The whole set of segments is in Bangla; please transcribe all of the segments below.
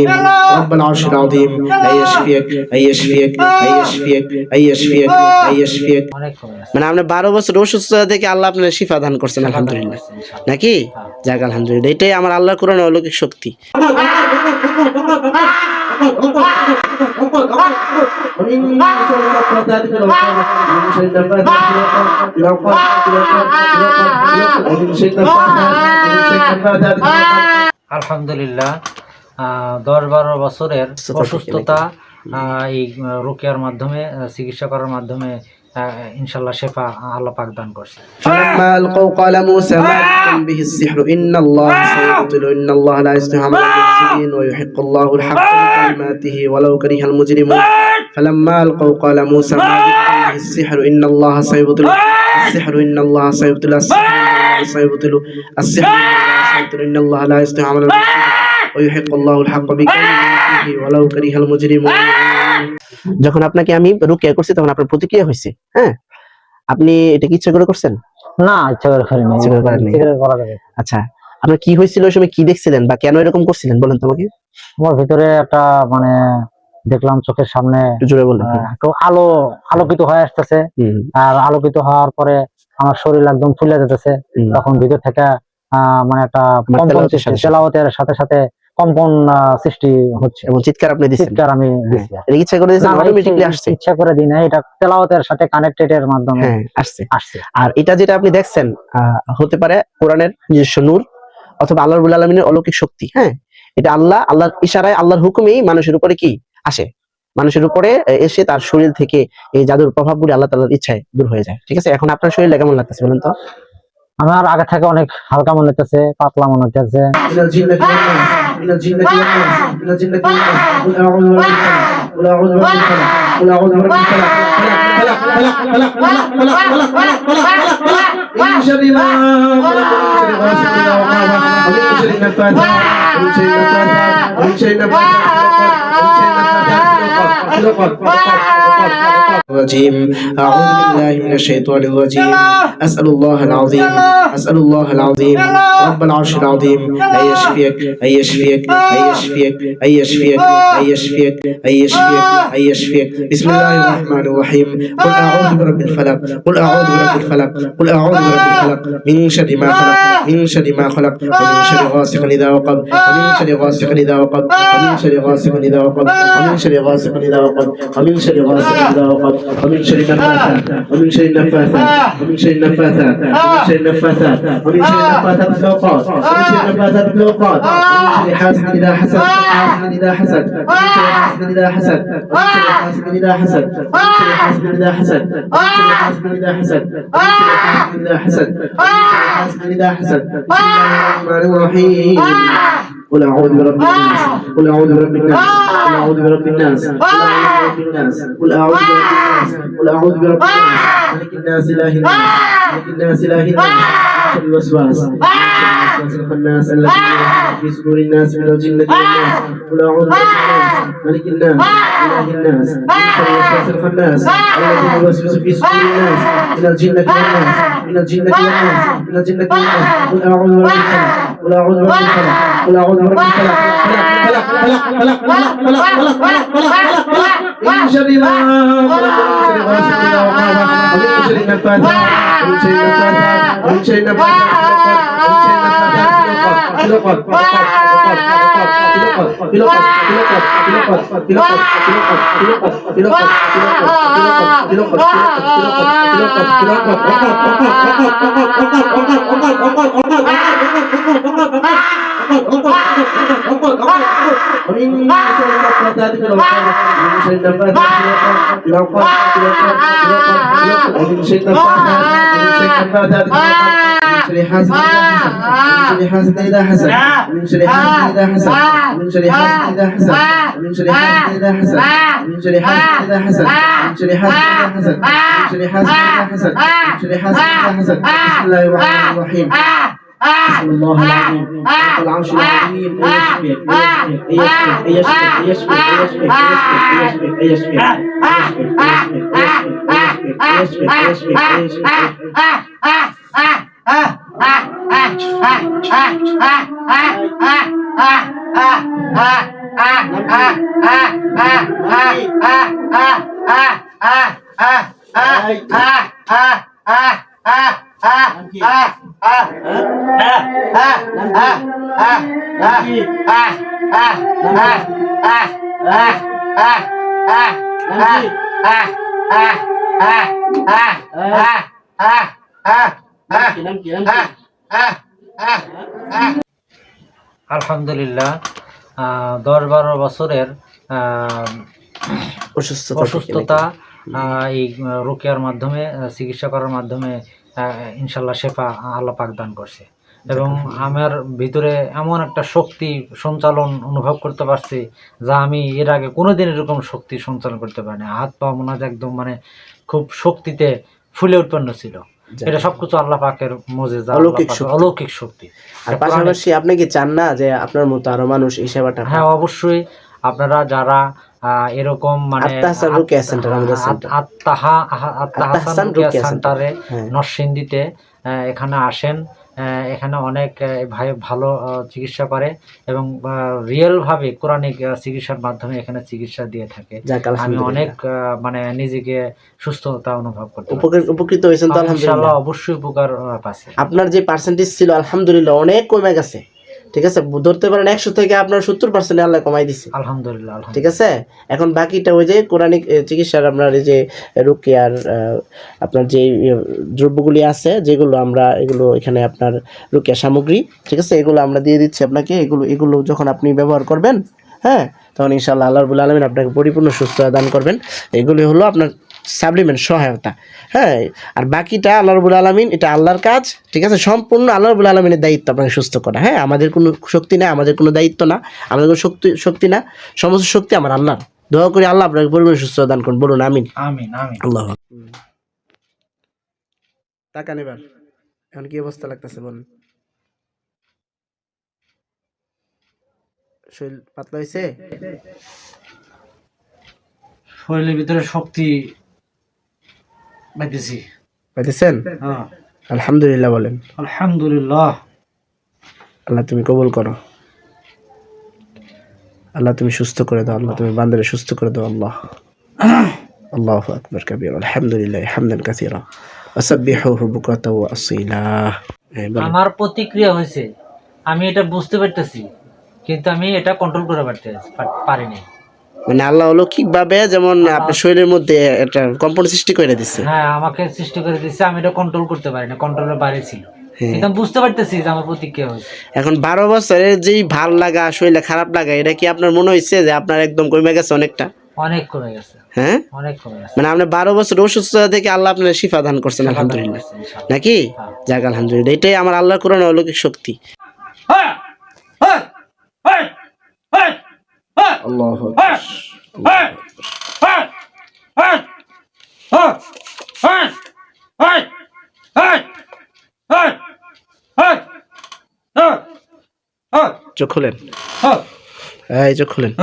العظيم رب العرش العظيم أن يشفيك أن يشفيك أن يشفيك أن يشفيك أن يشفيك মানে আপনি 12 বছর অসুস্থতা থেকে আল্লাহ আপনার শিফা দান করছেন আলহামদুলিল্লাহ নাকি যাক আলহামদুলিল্লাহ এটাই আমার আল্লাহর কোরআনের অলৌকিক শক্তি আলহামদুলিল্লাহ 10-12 বছরের অসুস্থতা এই রুকিয়ার মাধ্যমে চিকিৎসা করার মাধ্যমে ইনশাআল্লাহ শেফা আল্লাহ পাক দান করছে فلما ألقوا قال موسى ما جئتم به السحر إن الله سيبطل إن الله لا يصلح عمل المفسدين ويحق الله الحق بكلماته ولو كره المجرمون فلما ألقوا قال موسى ما جئتم به السحر إن الله سيبطل السحر إن الله سيبطل السحر سيبطل السحر إن الله لا يصلح عمل المفسدين ويحق الله الحق بكلماته ولو كره المجرمون যখন আপনাকে আমি রুকিয়া করছি তখন আপনার প্রতিক্রিয়া হয়েছে হ্যাঁ আপনি এটা কি ইচ্ছা করে করছেন না ইচ্ছা করে করিনি ইচ্ছা করে করা যাবে আচ্ছা আপনার কি হয়েছিল ওই সময় কি দেখছিলেন বা কেন এরকম করছিলেন বলেন তো আমাকে আমার ভিতরে একটা মানে দেখলাম চোখের সামনে জোরে বলেন একটু আলোকিত হয়ে আসতেছে আর আলোকিত হওয়ার পরে আমার শরীর একদম ফুলে যেতেছে তখন ভিতর থেকে মানে একটা কম্পন তেলাওয়াতের সাথে সাথে কম্পন সৃষ্টি হচ্ছে এবং চিৎকার আপনি দিয়েছেন চিৎকার আমি দিয়েছি এটা ইচ্ছা করে দিয়েছেন অটোমেটিক্যালি আসছে ইচ্ছা করে দিই না এটা তেলাওয়াতের সাথে কানেক্টেড এর মাধ্যমে আসছে আর এটা যেটা আপনি দেখছেন হতে পারে কোরআনের নিজস্ব নূর অথবা আল্লাহ রাব্বুল আলামিনের অলৌকিক শক্তি হ্যাঁ এটা আল্লাহর ইশারায় আল্লাহর হুকুমেই মানুষের উপরে কি আসে মানুষের উপরে এসে তার শরীর থেকে এই জাদুর প্রভাবগুলি আল্লাহ তাআলার ইচ্ছায় দূর হয়ে যায় ঠিক আছে এখন আপনার শরীরটা কেমন লাগতেছে বলেন তো আমার আগে থেকে অনেক হালকা মনে হচ্ছে পাতলা মনে হচ্ছে الرجيم أعوذ بالله من الشيطان الرجيم أسأل الله العظيم أسأل الله العظيم رب العرش العظيم أن يشفيك أن يشفيك أن يشفيك أن يشفيك أن يشفيك أن يشفيك أن يشفيك بسم الله الرحمن الرحيم قل أعوذ برب الفلق قل أعوذ برب الفلق قل أعوذ برب الفلق من شر ما خلق من شر ما خلق ومن شر غاسق إذا وقب ومن شر غاسق إذا وقب ومن شر غاسق إذا وقب ومن شر غاسق إذا وقب ومن شر غاسق إذا وقب ومن شر النفاثات ومن شر النفاثات ومن شر النفاثات ومن شر النفاثات ومن شر النفاثات في العقاد ومن شر النفاثات في العقاد ومن شر حاسد إذا حسد حاسد إذا حسد ومن شر حاسد إذا حسد ومن شر حاسد إذا حسد ومن شر حاسد إذا حسد ومن شر حاسد إذا حسد ومن شر حاسد إذا حسد ومن شر حاسد إذا حسد بسم الله الرحمن الرحيم قل أعوذ برب الناس قل أعوذ برب الناس قل أعوذ برب الناس قل أعوذ برب الناس قل أعوذ برب الناس ملك الناس إله الناس ملك الناس إله الناس شر الوسواس الخناس الذي يوسوس في صدور الناس من الجنة والناس قل أعوذ برب الناس ملك الناس إله الناس شر الوسواس الخناس الذي يوسوس في صدور الناس من الجنة والناس من الجنة والناس من الجنة والناس قل أعوذ برب الفلق قل أعوذ برب الفلق قل أعوذ برب الفلق من شر ما خلق ومن شر غاسق إذا وقب ومن شر النفاثات ومن شر النفاثات ومن شر النفاثات حاسد إذا حسد من شر حاسد إذا حسد من شر حاسد إذا حسد من شر حاسد إذا حسد من شر حاسد إذا حسد من شر حاسد إذا حسد من شر حاسد إذا حسد من شر حاسد إذا حسد بسم الله الرحمن الرحيم بسم الله العظيم رب العرش العظيم আলহামদুলিল্লাহ 10-12 বছরের অসুস্থতা এই রুকিয়ার মাধ্যমে চিকিৎসা করার মাধ্যমে ইনশাল্লাহ শেফা আল্লাহ পাক দান করছে এবং আমার ভিতরে এমন একটা শক্তি সঞ্চালন অনুভব করতে পারছি যা আমি এর আগে কোনোদিন এরকম শক্তি সঞ্চালন করতে পারিনি। হাত পা মনে হয় একদম মানে খুব শক্তিতে ফুলে উৎপন্ন ছিল। এটা সবকিছু আল্লাহ পাকের মুজিজা, অলৌকিক শক্তি। আর পাশাপাশি আপনি কি চান না যে আপনার মতো আরো মানুষ এই সেবাটা? হ্যাঁ, অবশ্যই। আপনারা যারা এরকম মানে আত্মাহাসান রুকিয়া সেন্টার, আমাদের সেন্টার আত্মাহাসান রুকিয়া সেন্টারে নরসিংদীতে এখানে আসেন। এখানে অনেক ভাই ভালো চিকিৎসা করে এবং রিয়েল ভাবে কোরআনিক চিকিৎসার মাধ্যমে এখানে চিকিৎসা দিয়ে থাকে। আমি অনেক মানে নিজেকে সুস্থতা অনুভব করতে উপকৃত হয়েছেন তো? আলহামদুলিল্লাহ, অবশ্যই উপকার পাচ্ছে। আপনার যে পার্সেন্টেজ ছিল আলহামদুলিল্লাহ অনেক কমে গেছে, ঠিক আছে? ধরতে পারেন 100 থেকে আপনার 70% আল্লাহ কমাই দিচ্ছে, আলহামদুলিল্লাহ। ঠিক আছে? এখন বাকিটা ওই যে কোরআনিক চিকিৎসার আপনার এই যে রুকিয়ার আপনার যে দ্রব্যগুলি আছে যেগুলো আমরা এগুলো এখানে আপনার রুকিয়া সামগ্রী, ঠিক আছে, এগুলো আমরা দিয়ে দিচ্ছি আপনাকে। এগুলো যখন আপনি ব্যবহার করবেন, হ্যাঁ, তখন ইনশাআল্লাহ আল্লাহ রাব্বুল আলামিন আপনাকে পরিপূর্ণ সুস্থতা দান করবেন। এগুলি হলো আপনার সাপ্লিমেন্ট, সহায়তা, হ্যাঁ। আর বাকিটা আল্লাহ রাব্বুল আলামিন, এটা আল্লাহর কাজ, ঠিক আছে? সম্পূর্ণ আল্লাহ রাব্বুল আলামিনের দায়িত্ব আপনাকে সুস্থ করা, হ্যাঁ। আমাদের কোনো শক্তি না, আমাদের কোনো দায়িত্ব না, আমাদের কোনো শক্তি না, সমস্ত শক্তি আমার আল্লাহর। দোয়া করি আল্লাহ আপনাকে পরিপূর্ণ সুস্থতা দান করুন। বলুন আমিন। আমিন, আমিন। আল্লাহ। টাকা নেবার এখন কি অবস্থা লাগতেছে বলুন? শরীর পাতলা হয়েছে? শরীরের ভিতরে শক্তি পাইতেছেন? আলহামদুলিল্লাহ বলেন। আলহামদুলিল্লাহ। আল্লাহ তুমি কবুল করো, আল্লাহ তুমি সুস্থ করে দাও, আল্লাহ তুমি বান্দারে সুস্থ করে দাও। আল্লাহ আল্লাহু আকবার কাবীর, আলহামদুলিল্লাহ হামদান কাসীরা ওয়াসাব্বিহুহু বুকরাতাও ওয়া আসীলা। আমার প্রতিক্রিয়া হয়েছে, আমি এটা বুঝতে পারতেছি, কিন্তু আমি এটা কন্ট্রোল করে পারিনি। মানে আল্লাহ অলৌকিকভাবে যেমন আপনার শরীরের মধ্যে একটা কম্পন সৃষ্টি করে দিচ্ছে। হ্যাঁ, আমাকে সৃষ্টি করে দিচ্ছে, আমি এটা কন্ট্রোল করতে পারি না, কন্ট্রোলের বাইরে ছিল। কিন্তু আমি বুঝতে পারতেছি যে আমার প্রতিক্রিয়া হয়েছে। এখন 12 বছরের যেই ভাল লাগা, শরীরে খারাপ লাগা, এটা কি আপনার মনে হয়েছে যে আপনার একদম কমে গেছে? অনেক কমে গেছে, হ্যাঁ, অনেক কমে গেছে। মানে আপনার 12 বছর অসুস্থতা থেকে আল্লাহ আপনার শিফা দান করছেন, আলহামদুলিল্লাহ, নাকি? যাক আলহামদুলিল্লাহ, এটাই আমার আল্লাহর কোরআন অলৌকিক শক্তি। আল্লাহু চোখ খুলেন, এই চোখ খুলেন।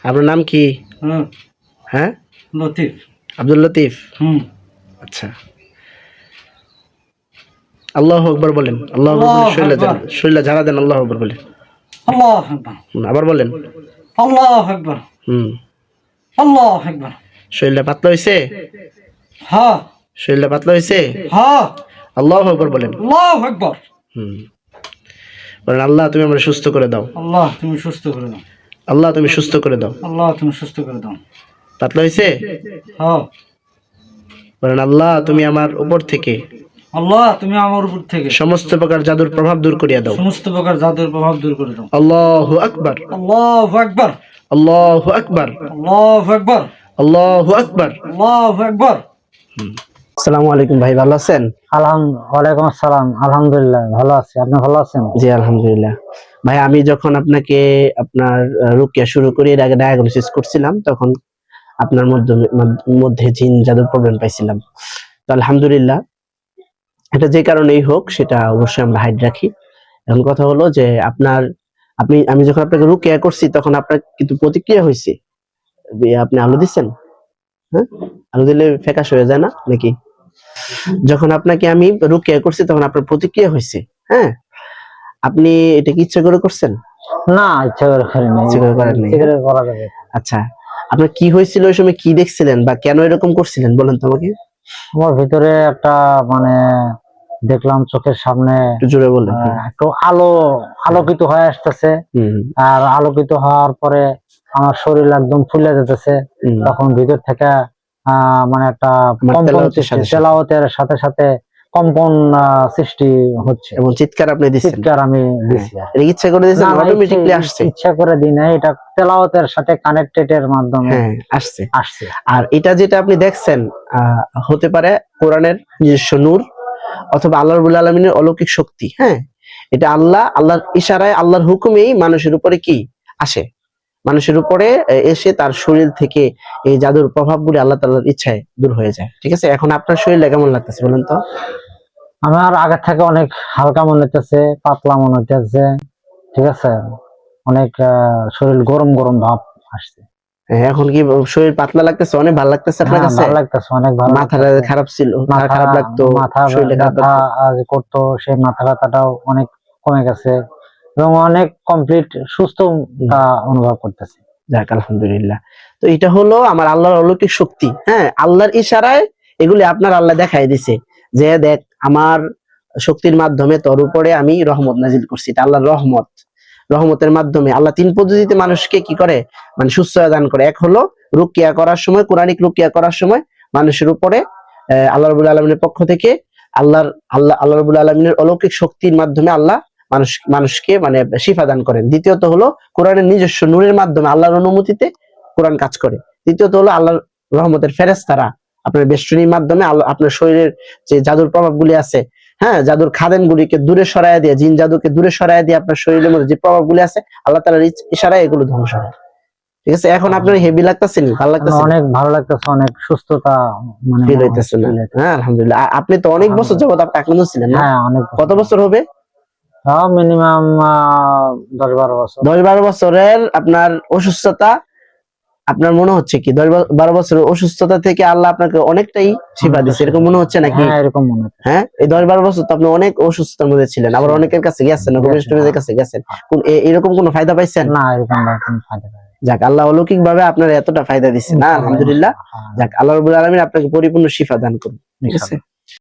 আপনার নাম কি? হ্যাঁ, লতিফ, আব্দুল লতিফ। আচ্ছা, আল্লাহু আকবার বলেন। আল্লাহু আকবার, শরীরে ঝাড়া দেন, আল্লাহু আকবার বলেন। আল্লাহু আকবার, আবার বলেন আল্লাহু আকবার। আল্লাহু আকবার। শরীরটা পাতলা হইছে? হ্যাঁ, শরীরটা পাতলা হইছে? হ্যাঁ। আল্লাহু আকবার বলেন। আল্লাহু আকবার। বলেন আল্লাহ তুমি আমাকে সুস্থ করে দাও, আল্লাহ তুমি সুস্থ করে দাও, আল্লাহ তুমি সুস্থ করে দাও, আল্লাহ তুমি সুস্থ করে দাও। পাতলা হইছে? হ্যাঁ। বলেন আল্লাহ তুমি আমার উপর থেকে, আল্লাহ তুমি আমার উপর থেকে সমস্ত প্রকার জাদুর প্রভাব দূর করিয়া দাও, সমস্ত প্রকার জাদুর প্রভাব দূর করে দাও। আল্লাহু আকবার, আল্লাহু আকবার, আল্লাহু আকবার, আল্লাহু আকবার, আল্লাহু আকবার, আল্লাহু আকবার। আসসালামু আলাইকুম ভাই, ভালো আছেন? ওয়ালাইকুম আসসালাম, আলহামদুলিল্লাহ ভালো আছি। আপনি ভালো আছেন? জি আলহামদুলিল্লাহ। ভাই আমি যখন আপনাকে আপনার রুকিয়া শুরু করি, এর আগে ডায়াগনোসিস করছিলাম, তখন আপনার মধ্যে জিন জাদুর প্রবলেম পাইছিলাম। তো আলহামদুলিল্লাহ, এটা যে কারণেই হোক সেটা অবশ্যই আমরা হাইড রাখি। এখন কথা হলো যে আমি যখন আপনাকে রুকিয়া করছি তখন আপনার কিন্তু প্রতিক্রিয়া হয়েছে। আপনি আলো দিচ্ছেন? হ্যাঁ, আলো দিলে ফ্যাকাশ হয়ে যায় না নাকি? যখন আপনাকে আমি রুকিয়া করছি তখন আপনার প্রতিক্রিয়া হয়েছে, হ্যাঁ, আপনি এটা কি ইচ্ছা করে করছেন? না, ইচ্ছা করে করিনি। ইচ্ছা করে করেন নাই, ইচ্ছা করে করা যাবে। আচ্ছা, আপনার কি হয়েছিল ওই সময়, কি দেখছিলেন বা কেন এরকম করছিলেন বলেন তো আমাকে। আমার ভিতরে একটা মানে দেখলাম চোখের সামনে একটু জোরে বললেন। একটু আলোকিত হয়ে আসতেছে, আর আলোকিত হওয়ার পরে আমার শরীর একদম ফুলে যেতেছে। তখন ভিতর থেকে মানে একটা কম্পন সৃষ্টি, তেলাওয়াতের সাথে সাথে কম্পন সৃষ্টি হচ্ছে এবং চিৎকার আপনি দিচ্ছেন। চিৎকার আমি দিছি। এটা ইচ্ছা করে দিয়েছেন, অটোমেটিক্যালি আসছে? ইচ্ছা করে দিই না, এটা তেলাওয়াতের সাথে কানেক্টেড এর মাধ্যমে আসছে। আর এটা যেটা আপনি দেখছেন হতে পারে কোরআনের নিজস্ব নূর অথবা আল্লাহ রাব্বুল আলামিনের অলৌকিক শক্তি। হ্যাঁ, এটা আল্লাহর ইশারায়, আল্লাহর হুকুমেই মানুষের উপরে কি আসে, মানুষের উপরে এসে তার শরীর থেকে এই জাদুর প্রভাবগুলি আল্লাহ তাআলার ইচ্ছায় দূর হয়ে যায়। ঠিক আছে, এখন আপনার শরীরটা কেমন লাগতেছে বলেন তো? আমার আগের থেকে অনেক হালকা মনে হইতেছে, পাতলা মনে হইতেছে। ঠিক আছে, অনেক শরীর গরম গরম ভাব আসছে। এখন কি শরীর পাতলা লাগতেছে, অনেক ভালো লাগতেছে আপনার কাছে? ভালো লাগতেছে, অনেক ভালো। মাথাটা খারাপ ছিল, খারাপ লাগতো, মাথা ব্যথা করতো, সেই মাথা ব্যথাটাও অনেক কমে গেছে এবং অনেক কমপ্লিট সুস্থ অনুভব করতেছে। যাক আলহামদুলিল্লাহ। তো এটা হলো আমার আল্লাহর অলৌকিক শক্তি। হ্যাঁ, আল্লাহর ইশারায় এগুলি আপনার আল্লাহ দেখাই দিছে যে দেখ আমার শক্তির মাধ্যমে তোর উপরে আমি রহমত নাজিল করছি। এটা আল্লাহর রহমত, রহমতের মাধ্যমে আল্লাহ 3 পদ্ধতিতে মানুষকে কি করে, মানে সুস্থতা দান করে। এক হলো রুকিয়া করার সময়, কোরআনিক রুকিয়া করার সময় মানুষের উপরে আল্লাহ রাব্বুল আলামিনের পক্ষ থেকে আল্লাহ রাব্বুল আলামিনের অলৌকিক শক্তির মাধ্যমে আল্লাহ মানুষকে মানে শিফা দান করেন। দ্বিতীয়ত হলো কোরআনের নিজস্ব নূরের মাধ্যমে আল্লাহর অনুমতিতে কোরআন কাজ করে। তৃতীয়ত হলো আল্লাহর রহমতের ফেরেশতারা আপনার বেষ্টনীর মাধ্যমে আপনার শরীরের যে জাদুর প্রভাবগুলি আছে, হ্যাঁ, জাদুর খাদেমগুলিকে দূরে সরাইয়া দিয়ে, জিন জাদুকে দূরে সরাইয়া দিয়ে আপনার শরীরের মধ্যে যে প্রভাবগুলি আছে আল্লাহ তাআলার ইশারায় এগুলো ধ্বংস হয়। ঠিক আছে, এখন আপনার হেভি লাগতেছে নি? ভালো লাগতেছে? অনেক ভালো লাগতেছে, অনেক সুস্থতা মানে ফিল হইতেছে না? হ্যাঁ আলহামদুলিল্লাহ। আপনি তো অনেক বছর যাবত আক্রান্ত ছিলেন না? হ্যাঁ, অনেক। কত বছর হবে? মিনিমাম 10-12 বছর। 10-12 বছরের আপনার অসুস্থতা, আপনার মনে হচ্ছে কি 10-12 বছরের অসুস্থতা থেকে আল্লাহ আপনাকে অনেকটাই শিফা দিচ্ছে, এরকম মনে হচ্ছে নাকি? হ্যাঁ, এরকম মনে হচ্ছে। হ্যাঁ, এই 10-12 বছর তো আপনি অনেক অসুস্থতার মধ্যে ছিলেন, আবার অনেকের কাছে গেছেন, গবেষকদের কাছে গেছেন, এরকম কোনো ফায়দা পাইছেন? না, এরকম কোনো ফায়দা পাইনি। যাক, আল্লাহ অলৌকিক ভাবে আপনার এতটা ফায়দা দিচ্ছে না, আলহামদুলিল্লাহ। যাক, আল্লাহ রাব্বুল আলামিন আপনাকে পরিপূর্ণ শিফা দান করুন। ঠিক আছে।